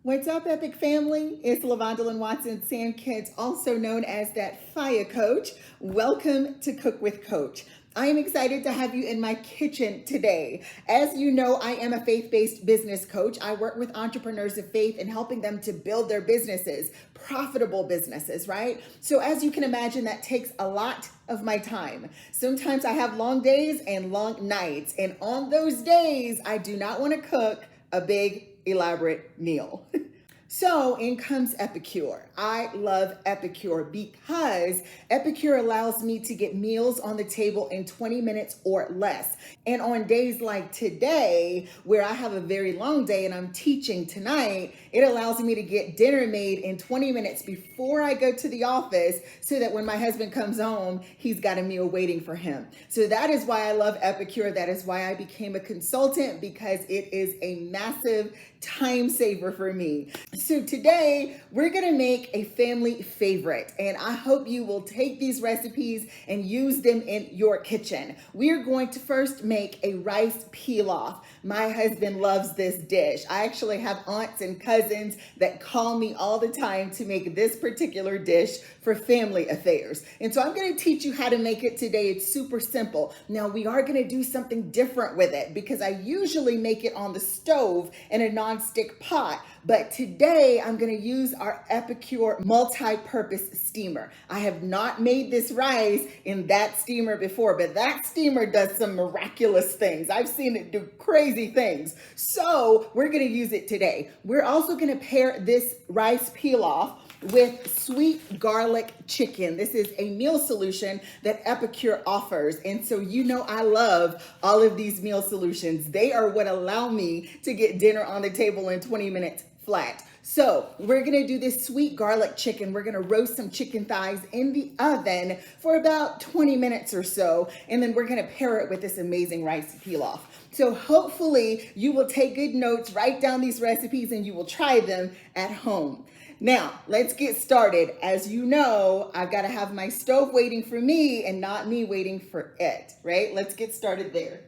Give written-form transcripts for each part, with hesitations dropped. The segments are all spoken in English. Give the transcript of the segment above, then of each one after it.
What's up, Epic family? It's Lavonda Watson Sandkids, also known as that Fire Coach. Welcome to Cook with Coach. I am excited to have you in my kitchen today. As you know, I am a faith-based business coach. I work with entrepreneurs of faith and helping them to build their businesses, profitable businesses, right? So as you can imagine, that takes a lot of my time. Sometimes I have long days and long nights, and on those days, I do not want to cook a big elaborate meal. So in comes Epicure. I love Epicure because Epicure allows me to get meals on the table in 20 minutes or less. And on days like today, where I have a very long day and I'm teaching tonight, it allows me to get dinner made in 20 minutes before I go to the office so that when my husband comes home, he's got a meal waiting for him. So that is why I love Epicure. That is why I became a consultant, because it is a massive time saver for me. So today we're gonna make a family favorite, and I hope you will take these recipes and use them in your kitchen. We are going to first make a rice pilaf. My husband loves this dish. I actually have aunts and cousins that call me all the time to make this particular dish for family affairs. And so I'm gonna teach you how to make it today. It's super simple. Now we are gonna do something different with it because I usually make it on the stove in a non-stick pot, but today I'm gonna use our Epicure Multi-Purpose Steamer. I have not made this rice in that steamer before, but that steamer does some miraculous things. I've seen it do crazy things. So we're gonna use it today. We're also gonna pair this rice pilaf with sweet garlic chicken. This is a meal solution that Epicure offers. And so you know I love all of these meal solutions. They are what allow me to get dinner on the table in 20 minutes flat. So we're gonna do this sweet garlic chicken. We're gonna roast some chicken thighs in the oven for about 20 minutes or so. And then we're gonna pair it with this amazing rice pilaf. So hopefully you will take good notes, write down these recipes, and you will try them at home. Now, let's get started. As you know, I've got to have my stove waiting for me and not me waiting for it, right? Let's get started there.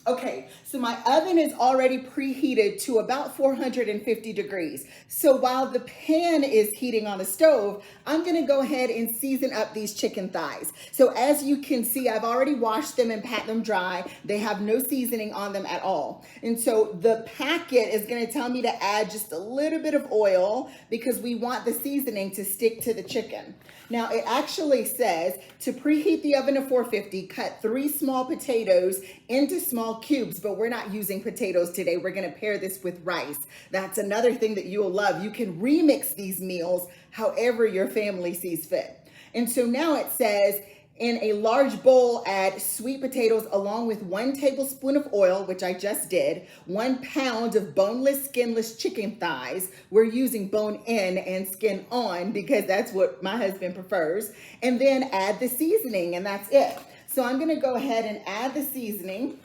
Okay, so my oven is already preheated to about 450 degrees. So while the pan is heating on the stove, I'm gonna go ahead and season up these chicken thighs. So as you can see, I've already washed them and pat them dry. They have no seasoning on them at all. And so the packet is gonna tell me to add just a little bit of oil because we want the seasoning to stick to the chicken. Now it actually says to preheat the oven to 450, cut 3 small potatoes into small cubes, but we're not using potatoes today. We're gonna pair this with rice. That's another thing that you'll love. You can remix these meals however your family sees fit. And so now it says, in a large bowl, add sweet potatoes along with 1 tablespoon of oil, which I just did, 1 pound of boneless, skinless chicken thighs. We're using bone in and skin on because that's what my husband prefers. And then add the seasoning, and that's it. So I'm gonna go ahead and add the seasoning.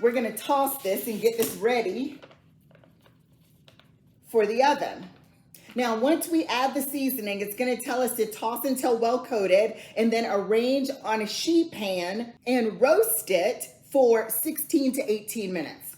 We're gonna toss this and get this ready for the oven. Now, once we add the seasoning, it's gonna tell us to toss until well coated and then arrange on a sheet pan and roast it for 16 to 18 minutes.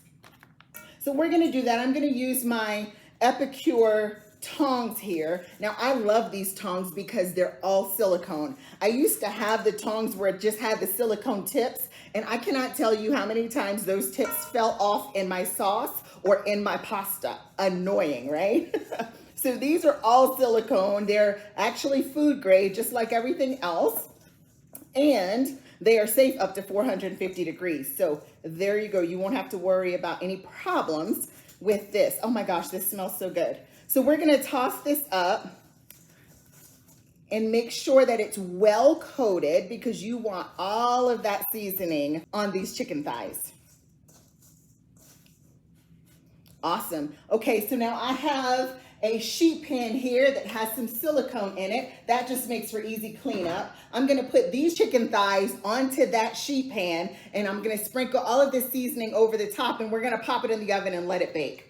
So we're gonna do that. I'm gonna use my Epicure tongs here. Now, I love these tongs because they're all silicone. I used to have the tongs where it just had the silicone tips, and I cannot tell you how many times those tips fell off in my sauce or in my pasta. Annoying, right? So these are all silicone. They're actually food grade, just like everything else. And they are safe up to 450 degrees. So there you go. You won't have to worry about any problems with this. Oh my gosh, this smells so good. So we're gonna toss this up and make sure that it's well coated because you want all of that seasoning on these chicken thighs. Awesome. Okay, so now I have a sheet pan here that has some silicone in it. That just makes for easy cleanup. I'm gonna put these chicken thighs onto that sheet pan and I'm gonna sprinkle all of this seasoning over the top and we're gonna pop it in the oven and let it bake.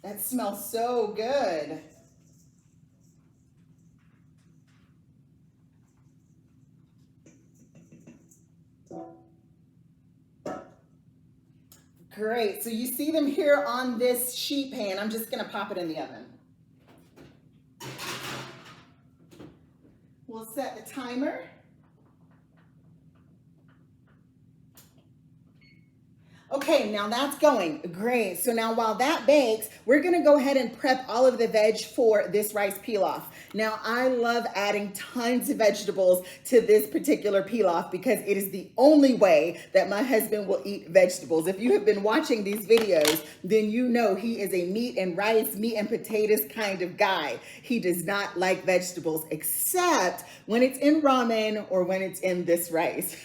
That smells so good. Great, so you see them here on this sheet pan. I'm just gonna pop it in the oven. We'll set the timer. Okay, now that's going great. So now while that bakes, we're gonna go ahead and prep all of the veg for this rice pilaf. Now I love adding tons of vegetables to this particular pilaf because it is the only way that my husband will eat vegetables. If you have been watching these videos, then you know he is a meat and rice, meat and potatoes kind of guy. He does not like vegetables except when it's in ramen or when it's in this rice.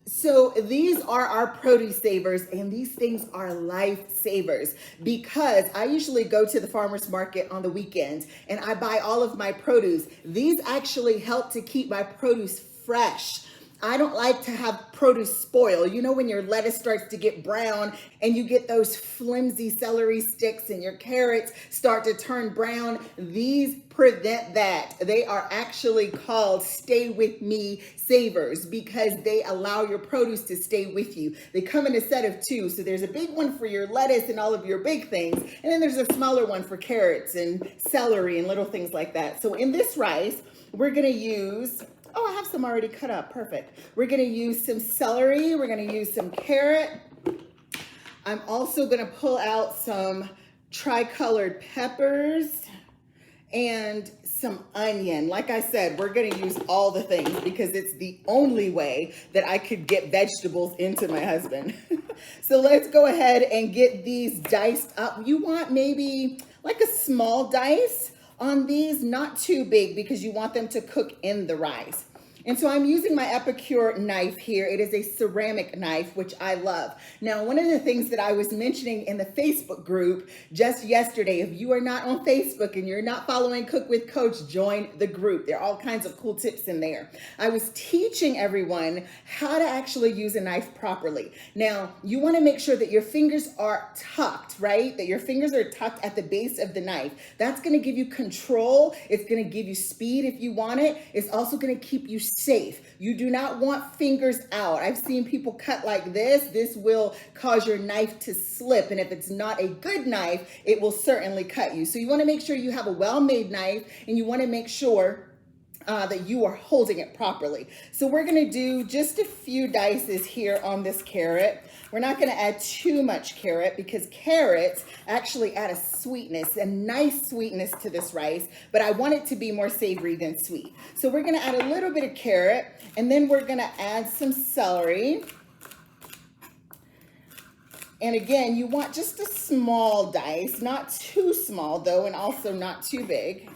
So these are our produce savers, and these things are lifesavers because I usually go to the farmer's market on the weekends and I buy all of my produce. These actually help to keep my produce fresh. I don't like to have produce spoil. You know when your lettuce starts to get brown and you get those flimsy celery sticks and your carrots start to turn brown? These prevent that. They are actually called Stay With Me Savers because they allow your produce to stay with you. They come in a set of two. So there's a big one for your lettuce and all of your big things. And then there's a smaller one for carrots and celery and little things like that. So in this rice, we're gonna use, oh, I have some already cut up, perfect. We're gonna use some celery, we're gonna use some carrot. I'm also gonna pull out some tri-colored peppers and some onion. Like I said, we're gonna use all the things because it's the only way that I could get vegetables into my husband. So let's go ahead and get these diced up. You want maybe like a small dice on these, not too big because you want them to cook in the rice. And so I'm using my Epicure knife here. It is a ceramic knife, which I love. Now, one of the things that I was mentioning in the Facebook group just yesterday, if you are not on Facebook and you're not following Cook with Coach, join the group. There are all kinds of cool tips in there. I was teaching everyone how to actually use a knife properly. Now, you want to make sure that your fingers are tucked, right? That your fingers are tucked at the base of the knife. That's going to give you control. It's going to give you speed if you want it. It's also going to keep you safe. You do not want fingers out. I've seen people cut like this. This will cause your knife to slip. And if it's not a good knife, it will certainly cut you. So you want to make sure you have a well-made knife and you want to make sure that you are holding it properly. So we're going to do just a few dices here on this carrot. We're not going to add too much carrot because carrots actually add a sweetness, a nice sweetness to this rice, but I want it to be more savory than sweet. So we're going to add a little bit of carrot, and then we're going to add some celery. And again, you want just a small dice, not too small though, and also not too big.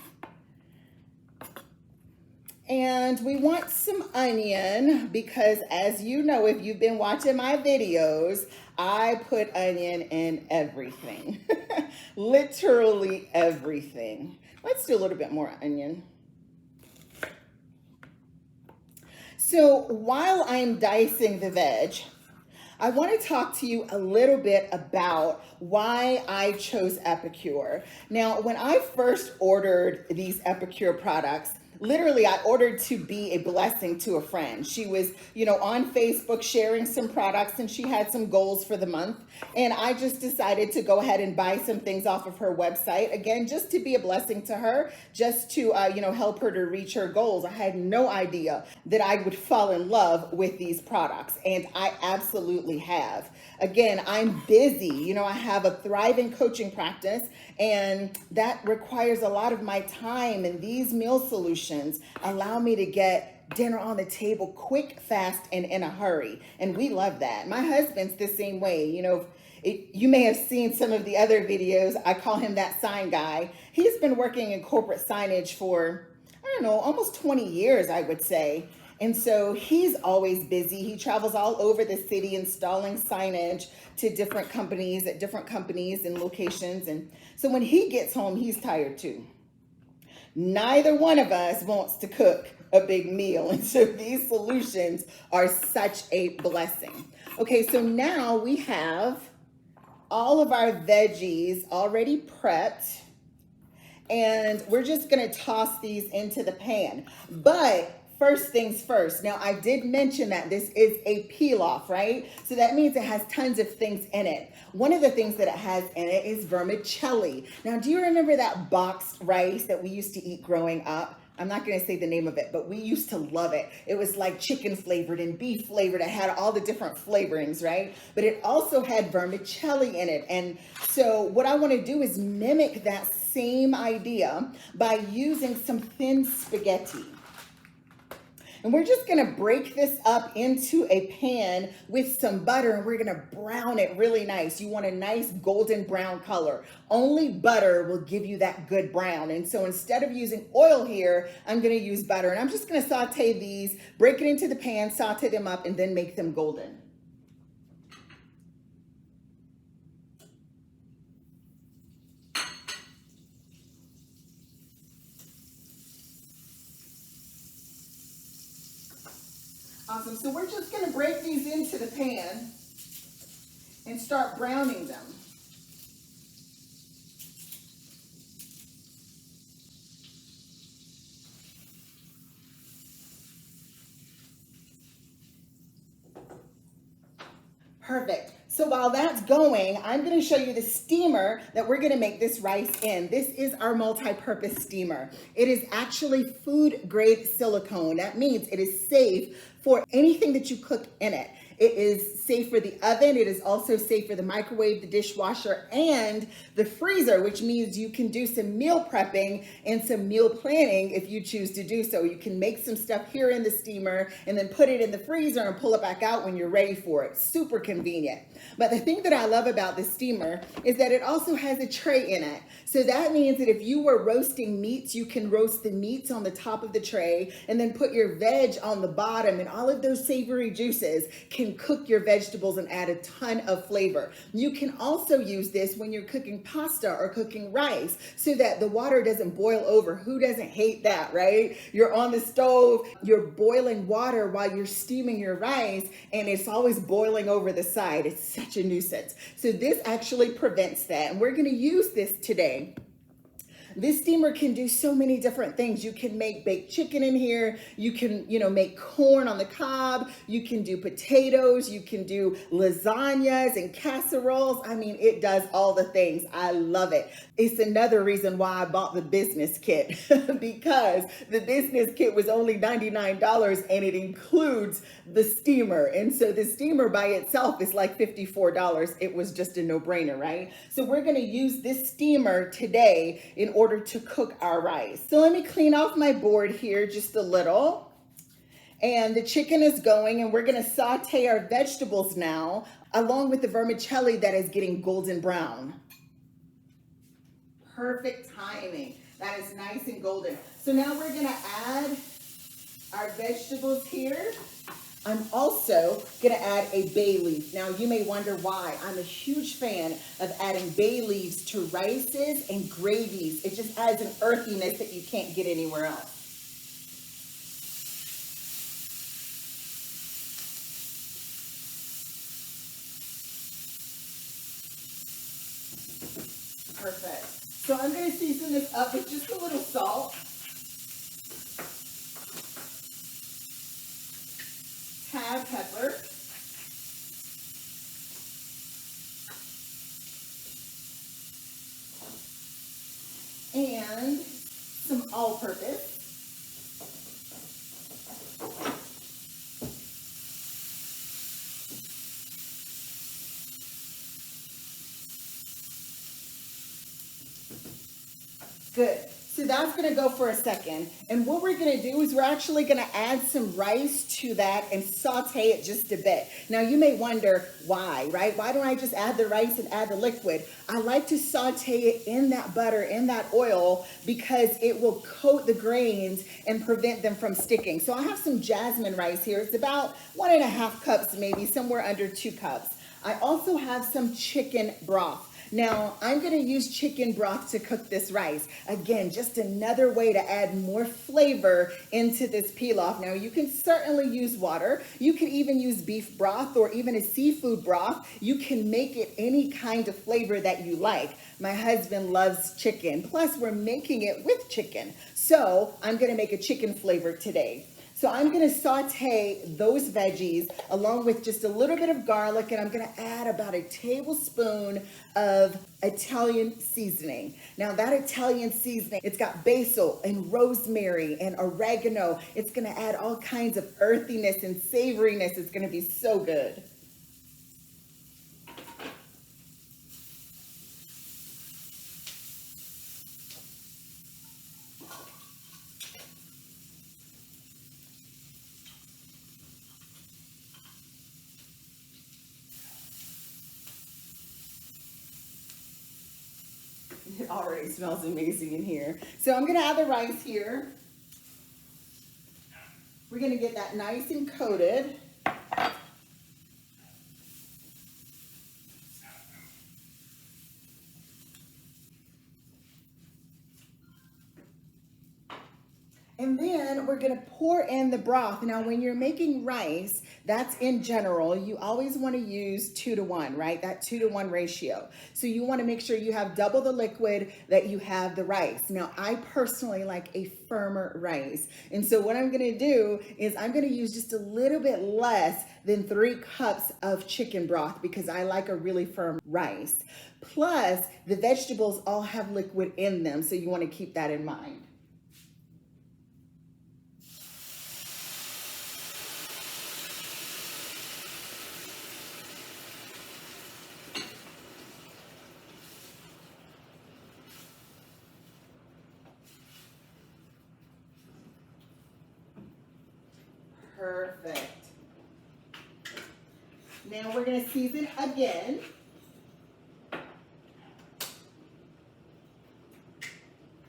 And we want some onion because, as you know, if you've been watching my videos, I put onion in everything. Literally everything. Let's do a little bit more onion. So while I'm dicing the veg, I want to talk to you a little bit about why I chose Epicure. Now, when I first ordered these Epicure products, literally, I ordered to be a blessing to a friend. She was, on Facebook sharing some products and she had some goals for the month. And I just decided to go ahead and buy some things off of her website. Again, just to be a blessing to her, just to, help her to reach her goals. I had no idea that I would fall in love with these products. And I absolutely have. Again, I'm busy. I have a thriving coaching practice and that requires a lot of my time, and these meal solutions allow me to get dinner on the table quick, fast, and in a hurry. And we love that. My husband's the same way. You may have seen some of the other videos. I call him that sign guy. He's been working in corporate signage for, almost 20 years, I would say. And so he's always busy. He travels all over the city installing signage to different companies at different companies and locations. And so when he gets home, he's tired too. Neither one of us wants to cook a big meal. And so these solutions are such a blessing. Okay, so now we have all of our veggies already prepped, and we're just gonna toss these into the pan. But first things first, now I did mention that this is a pilaf, right? So that means it has tons of things in it. One of the things that it has in it is vermicelli. Now, do you remember that boxed rice that we used to eat growing up? I'm not gonna say the name of it, but we used to love it. It was like chicken flavored and beef flavored. It had all the different flavorings, right? But it also had vermicelli in it. And so what I wanna do is mimic that same idea by using some thin spaghetti. And we're just gonna break this up into a pan with some butter, and we're gonna brown it really nice. You want a nice golden brown color. Only butter will give you that good brown. And so instead of using oil here, I'm gonna use butter. And I'm just gonna saute these, break it into the pan, saute them up, and then make them golden. Awesome, so we're just gonna break these into the pan and start browning them. Perfect. So while that's going, I'm going to show you the steamer that we're going to make this rice in. This is our multi-purpose steamer. It is actually food grade silicone. That means it is safe for anything that you cook in it. It is safe for the oven. It is also safe for the microwave, the dishwasher, and the freezer, which means you can do some meal prepping and some meal planning if you choose to do so. You can make some stuff here in the steamer and then put it in the freezer and pull it back out when you're ready for it. Super convenient. But the thing that I love about the steamer is that it also has a tray in it. So that means that if you were roasting meats, you can roast the meats on the top of the tray and then put your veg on the bottom, and all of those savory juices can cook your vegetables and add a ton of flavor. You can also use this when you're cooking pasta or cooking rice so that the water doesn't boil over. Who doesn't hate that, right? You're on the stove, you're boiling water while you're steaming your rice, and it's always boiling over the side. It's such a nuisance. So this actually prevents that, and we're going to use this today. This steamer can do so many different things. You can make baked chicken in here. You can, make corn on the cob. You can do potatoes. You can do lasagnas and casseroles. I mean, it does all the things. I love it. It's another reason why I bought the business kit because the business kit was only $99 and it includes the steamer. And so the steamer by itself is like $54. It was just a no-brainer, right? So we're going to use this steamer today in order to cook our rice. So let me clean off my board here just a little. And the chicken is going, and we're going to saute our vegetables now along with the vermicelli that is getting golden brown. Perfect timing. That is nice and golden. So now we're going to add our vegetables here. I'm also going to add a bay leaf. Now, you may wonder why. I'm a huge fan of adding bay leaves to rices and gravies. It just adds an earthiness that you can't get anywhere else. Perfect. So I'm going to season this up with just a little salt. Tab pepper. And some all-purpose. Good. So that's going to go for a second. And what we're going to do is we're actually going to add some rice to that and saute it just a bit. Now you may wonder why, right? Why don't I just add the rice and add the liquid? I like to saute it in that butter, in that oil, because it will coat the grains and prevent them from sticking. So I have some jasmine rice here. It's about 1.5 cups, maybe somewhere under 2 cups. I also have some chicken broth. Now, I'm gonna use chicken broth to cook this rice. Again, just another way to add more flavor into this pilaf. Now, you can certainly use water. You can even use beef broth or even a seafood broth. You can make it any kind of flavor that you like. My husband loves chicken, plus we're making it with chicken. So I'm gonna make a chicken flavor today. So I'm gonna saute those veggies along with just a little bit of garlic, and I'm gonna add about a tablespoon of Italian seasoning. Now that Italian seasoning, it's got basil and rosemary and oregano. It's gonna add all kinds of earthiness and savoriness. It's gonna be so good. It already smells amazing in here. So I'm gonna add the rice here. We're gonna get that nice and coated. And then we're gonna pour in the broth. Now, when you're making rice, that's in general, you always wanna use 2-to-1, right? That 2-to-1 ratio. So you wanna make sure you have double the liquid that you have the rice. Now, I personally like a firmer rice. And so what I'm gonna do is I'm gonna use just a little bit less than 3 cups of chicken broth because I like a really firm rice. Plus, the vegetables all have liquid in them, so you wanna keep that in mind. Perfect. Now we're going to season again.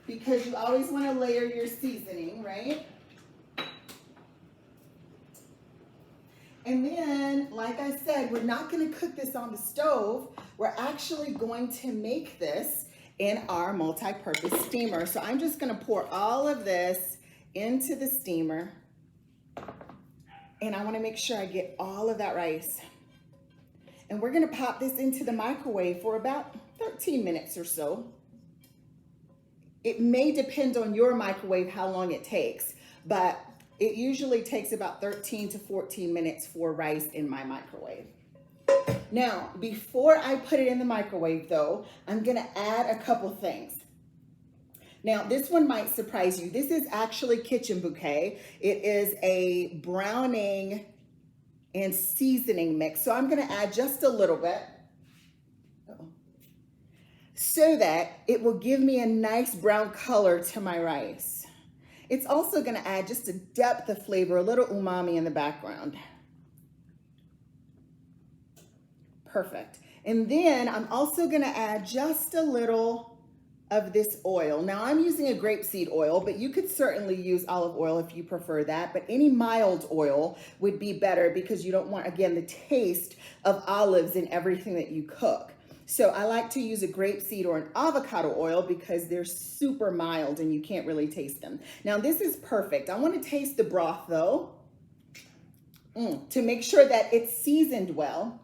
Because you always want to layer your seasoning, right? And then, like I said, we're not going to cook this on the stove. We're actually going to make this in our multi-purpose steamer. So I'm just going to pour all of this into the steamer. And I want to make sure I get all of that rice. And we're going to pop this into the microwave for about 13 minutes or so. It may depend on your microwave how long it takes, but it usually takes about 13 to 14 minutes for rice in my microwave. Now, before I put it in the microwave though, I'm going to add a couple things. Now, this one might surprise you. This is actually kitchen bouquet. It is a browning and seasoning mix. So I'm going to add just a little bit so that it will give me a nice brown color to my rice. It's also going to add just a depth of flavor, a little umami in the background. Perfect. And then I'm also going to add just a little of this oil. Now I'm using a grapeseed oil, but you could certainly use olive oil if you prefer that, but any mild oil would be better because you don't want, again, the taste of olives in everything that you cook. So I like to use a grapeseed or an avocado oil because they're super mild and you can't really taste them. Now this is perfect. I want to taste the broth though, to make sure that it's seasoned well.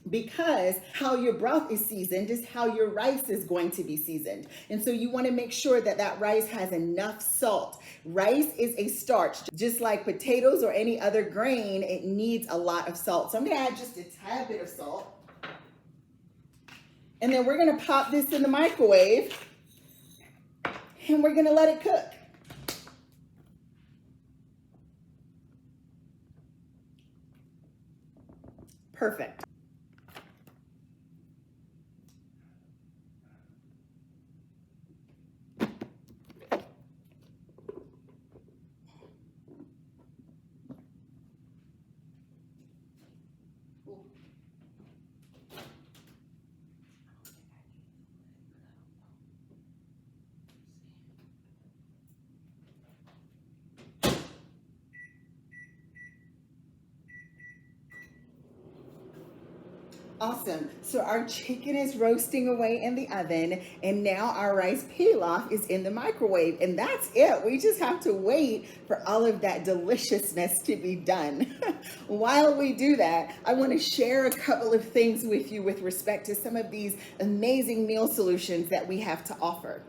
Because how your broth is seasoned is how your rice is going to be seasoned. And so you want to make sure that that rice has enough salt. Rice is a starch, just like potatoes or any other grain, it needs a lot of salt. So I'm going to add just a tad bit of salt. And then we're going to pop this in the microwave and we're going to let it cook. Perfect. Awesome. So our chicken is roasting away in the oven, and now our rice pilaf is in the microwave, and that's it. We just have to wait for all of that deliciousness to be done. While we do that, I want to share a couple of things with you with respect to some of these amazing meal solutions that we have to offer.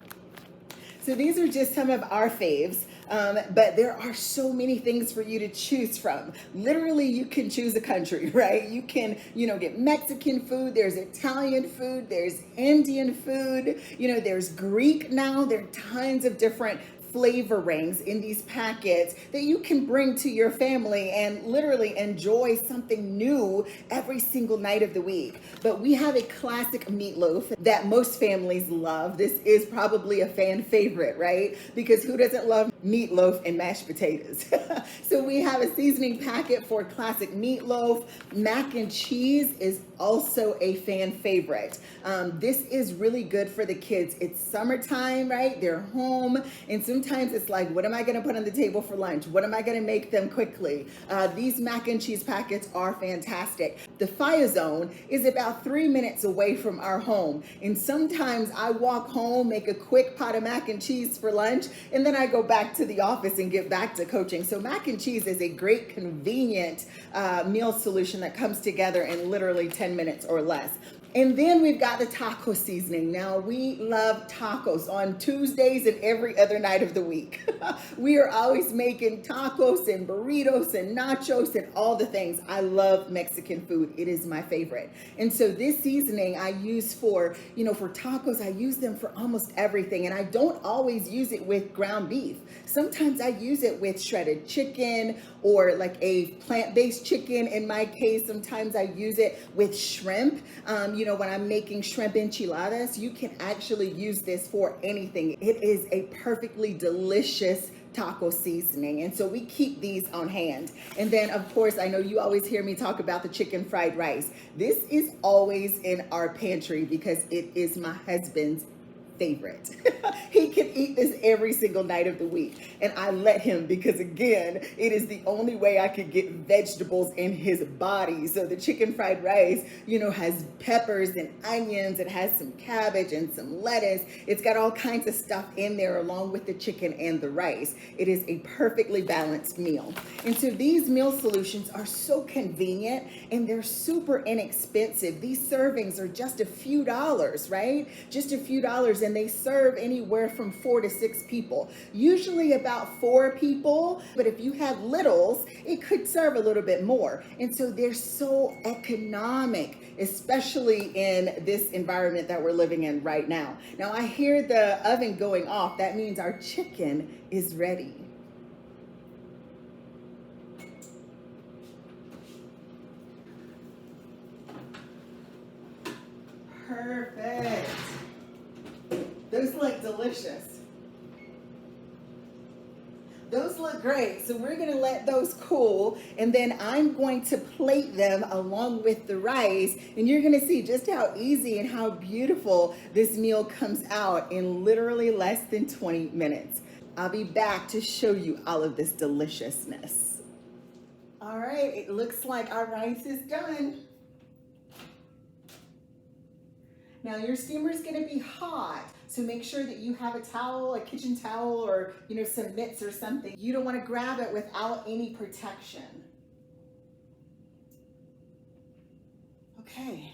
So these are just some of our faves. But there are so many things for you to choose from. Literally, you can choose a country, right? You can, get Mexican food, there's Italian food, there's Indian food, there's Greek now. There are tons of different flavorings in these packets that you can bring to your family and literally enjoy something new every single night of the week. But we have a classic meatloaf that most families love. This is probably a fan favorite, right? Because who doesn't love meatloaf and mashed potatoes? So we have a seasoning packet for classic meatloaf. Mac and cheese is also a fan favorite. This is really good for the kids. It's summertime, right? They're home, and sometimes it's like, what am I gonna put on the table for lunch? What am I gonna make them quickly? These mac and cheese packets are fantastic. The Fire Zone is about 3 minutes away from our home, and sometimes I walk home, make a quick pot of mac and cheese for lunch, and then I go back to the office and get back to coaching. So mac and cheese is a great, convenient meal solution that comes together in literally 10 minutes or less. And then we've got the taco seasoning. Now, we love tacos on Tuesdays and every other night of the week. We are always making tacos and burritos and nachos and all the things. I love Mexican food. It is my favorite. And so this seasoning I use for tacos, I use them for almost everything. And I don't always use it with ground beef. Sometimes I use it with shredded chicken or like a plant-based chicken. In my case, sometimes I use it with shrimp. When I'm making shrimp enchiladas, you can actually use this for anything. It is a perfectly delicious taco seasoning. And so we keep these on hand. And then, of course, I know you always hear me talk about the chicken fried rice. This is always in our pantry because it is my husband's favorite. He can eat this every single night of the week, and I let him because, again, it is the only way I could get vegetables in his body. So the chicken fried rice, has peppers and onions. It has some cabbage and some lettuce. It's got all kinds of stuff in there along with the chicken and the rice. It is a perfectly balanced meal. And so these meal solutions are so convenient and they're super inexpensive. These servings are just a few dollars, right? Just a few dollars, and they serve anywhere from 4 to 6 people. Usually about 4 people, but if you have littles, it could serve a little bit more. And so they're so economic, especially in this environment that we're living in right now. Now I hear the oven going off. That means our chicken is ready. Perfect. Those look delicious. Those look great. So we're gonna let those cool, and then I'm going to plate them along with the rice, and you're gonna see just how easy and how beautiful this meal comes out in literally less than 20 minutes. I'll be back to show you all of this deliciousness. All right, it looks like our rice is done. Now your steamer is going to be hot, so make sure that you have a towel, a kitchen towel, or some mitts or something. You don't want to grab it without any protection. Okay.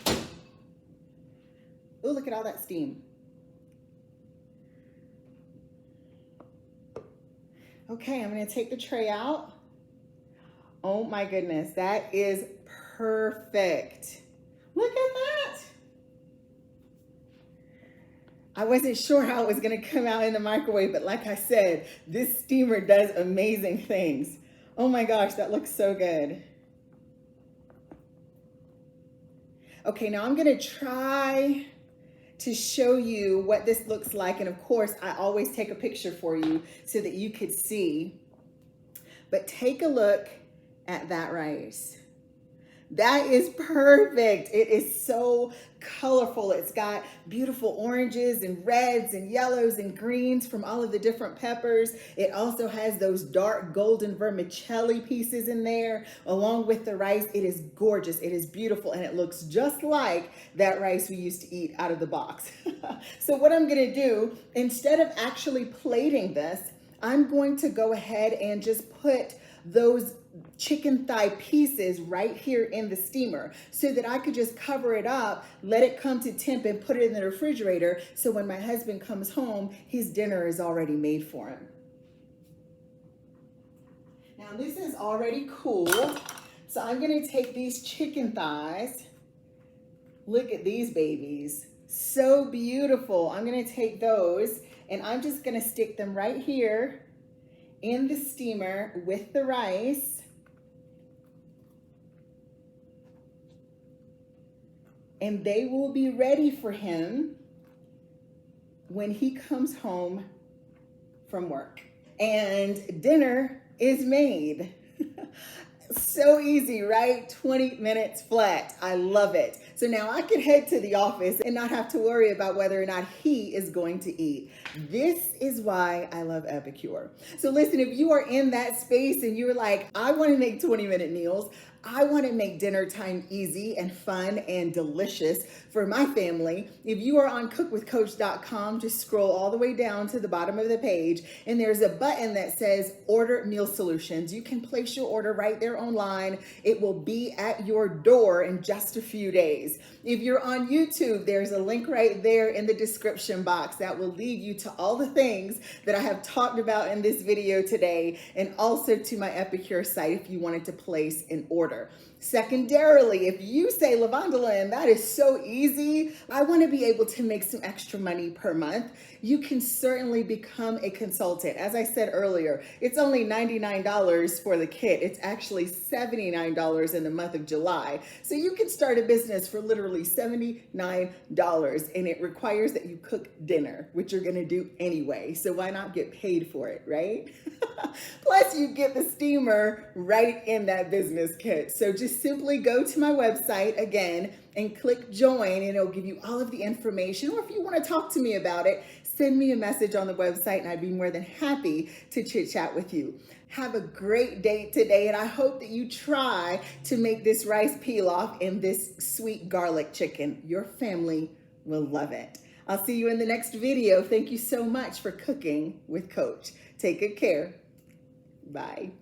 Oh, look at all that steam. Okay, I'm going to take the tray out. Oh my goodness, that is perfect. Look at that. I wasn't sure how it was going to come out in the microwave, but like I said, this steamer does amazing things. Oh my gosh, that looks so good. Okay, now I'm going to try to show you what this looks like. And of course, I always take a picture for you so that you could see. But take a look at that rice. That is perfect. It is so colorful. It's got beautiful oranges and reds and yellows and greens from all of the different peppers. It also has those dark golden vermicelli pieces in there along with the rice. It is gorgeous. It is beautiful, and it looks just like that rice we used to eat out of the box. So what I'm gonna do, instead of actually plating this, I'm going to go ahead and just put those chicken thigh pieces right here in the steamer so that I could just cover it up, let it come to temp, and put it in the refrigerator so when my husband comes home, his dinner is already made for him. Now this is already cooled, so I'm gonna take these chicken thighs. Look at these babies, so beautiful. I'm gonna take those and I'm just gonna stick them right here in the steamer with the rice. And they will be ready for him when he comes home from work. And dinner is made. So easy, right? 20 minutes flat. I love it. So now I can head to the office and not have to worry about whether or not he is going to eat. This is why I love Epicure. So listen, if you are in that space and you're like, I want to make 20-minute meals, I want to make dinner time easy and fun and delicious for my family. If you are on cookwithcoach.com, just scroll all the way down to the bottom of the page and there's a button that says Order Meal Solutions. You can place your order right there online. It will be at your door in just a few days. If you're on YouTube, there's a link right there in the description box that will lead you to all the things that I have talked about in this video today, and also to my Epicure site if you wanted to place an order. Secondarily, if you say, LaVondelyn, that is so easy, I want to be able to make some extra money per month, you can certainly become a consultant. As I said earlier, it's only $99 for the kit. It's actually $79 in the month of July. So you can start a business for literally $79, and it requires that you cook dinner, which you're going to do anyway. So why not get paid for it, right? Plus you get the steamer right in that business kit. So just simply go to my website again and click join, and it'll give you all of the information. Or if you want to talk to me about it, send me a message on the website and I'd be more than happy to chit chat with you. Have a great day today, and I hope that you try to make this rice pilaf and this sweet garlic chicken. Your family will love it. I'll see you in the next video. Thank you so much for cooking with Coach. Take good care. Bye.